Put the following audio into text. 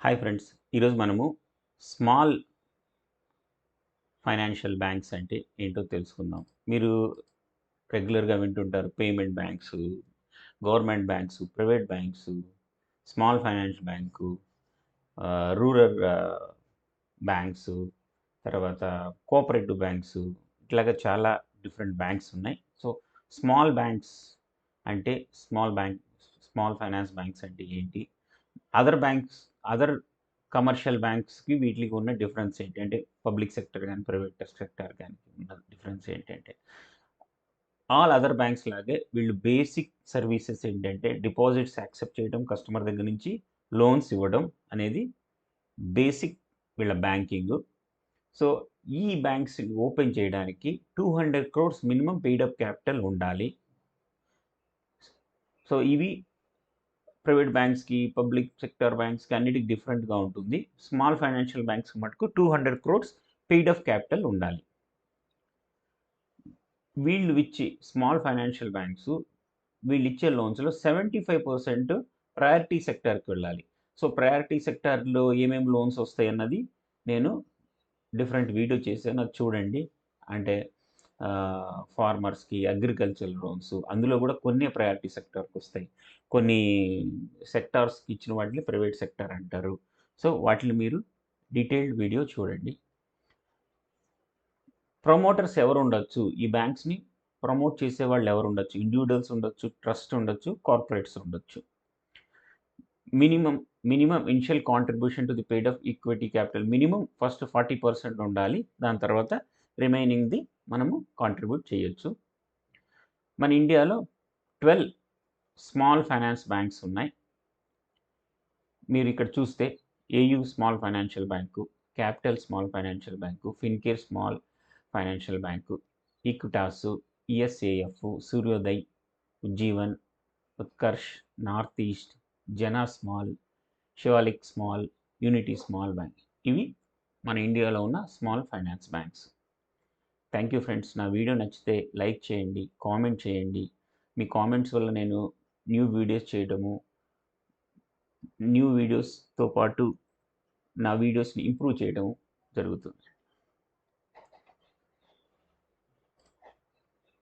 Hi friends, ఈరోజు మనము small financial banks అంటే ఏంటో తెలుసుకుందాం. మీరు రెగ్యులర్గా వింటుంటారు payment banks, government banks, private banks, small finance bank, rural banks, తర్వాత కోఆపరేటివ్ బ్యాంక్స్, ఇట్లాగా చాలా డిఫరెంట్ బ్యాంక్స్ ఉన్నాయి. సో స్మాల్ బ్యాంక్స్ అంటే స్మాల్ ఫైనాన్స్ బ్యాంక్స్ అంటే ఏంటి, అదర్ కమర్షియల్ బ్యాంక్స్కి వీటికి ఉన్న డిఫరెన్స్ ఏంటంటే పబ్లిక్ సెక్టర్ కానీ ప్రైవేట్ సెక్టర్ కానీ ఉన్న డిఫరెన్స్ ఏంటంటే ఆల్ అదర్ బ్యాంక్స్ లాగే వీళ్ళు బేసిక్ సర్వీసెస్ ఏంటంటే డిపాజిట్స్ యాక్సెప్ట్ చేయడం, కస్టమర్ దగ్గర నుంచి లోన్స్ ఇవ్వడం అనేది బేసిక్ వీళ్ళ బ్యాంకింగ్. సో ఈ బ్యాంక్స్ ఓపెన్ చేయడానికి 200 crores మినిమం పెయిడప్ క్యాపిటల్ ఉండాలి. సో ఇవి ప్రైవేట్ బ్యాంక్స్కి, పబ్లిక్ సెక్టర్ బ్యాంక్స్కి అన్నిటికి డిఫరెంట్గా ఉంటుంది. స్మాల్ ఫైనాన్షియల్ బ్యాంక్స్ మటుకు 200 crores పెయిడ్ ఆఫ్ క్యాపిటల్ ఉండాలి. వీళ్ళు ఇచ్చే స్మాల్ ఫైనాన్షియల్ బ్యాంక్స్ వీళ్ళు ఇచ్చే లోన్స్లో 75% ప్రయారిటీ సెక్టార్కి వెళ్ళాలి. సో ప్రయారిటీ సెక్టార్లో ఏమేమి లోన్స్ వస్తాయి అన్నది నేను డిఫరెంట్ వీడియో చేశాను, అది చూడండి. అంటే ఫార్మర్స్కి అగ్రికల్చర్ లోన్స్, అందులో కూడా కొన్ని ప్రయారిటీ సెక్టార్కి వస్తాయి, కొన్ని సెక్టార్స్కి ఇచ్చిన వాటిని ప్రైవేట్ సెక్టార్ అంటారు. సో వాటిని మీరు డీటెయిల్డ్ వీడియో చూడండి. ప్రమోటర్స్ ఎవరు ఉండొచ్చు, ఈ బ్యాంక్స్ని ప్రమోట్ చేసే వాళ్ళు ఎవరు ఉండొచ్చు, ఇండివిజువల్స్ ఉండొచ్చు, ట్రస్ట్ ఉండొచ్చు, కార్పొరేట్స్ ఉండొచ్చు. Minimum initial contribution to the paid of equity capital minimum first 40% ఉండాలి. దాని తర్వాత రిమైనింగ్ది మనము కాంట్రిబ్యూట్ చేయొచ్చు. మన ఇండియాలో 12 స్మాల్ ఫైనాన్స్ బ్యాంక్స్ ఉన్నాయి. మీరు ఇక్కడ చూస్తే AU small financial bank, capital small financial bank, Fincare small financial bank, Equitas, ESAF, Suryoday, Ujjivan, Utkarsh, north east, Jana small, Shivalik small, unity small bank. ఇవి మన ఇండియాలో ఉన్న small finance banks. Thank you friends. నా వీడియో నచ్చితే లైక్ చేయండి, కామెంట్ చేయండి. మీ కామెంట్స్ వల్ల నేను న్యూ వీడియోస్తో పాటు నా వీడియోస్ని ఇంప్రూవ్ చేయడం జరుగుతుంది.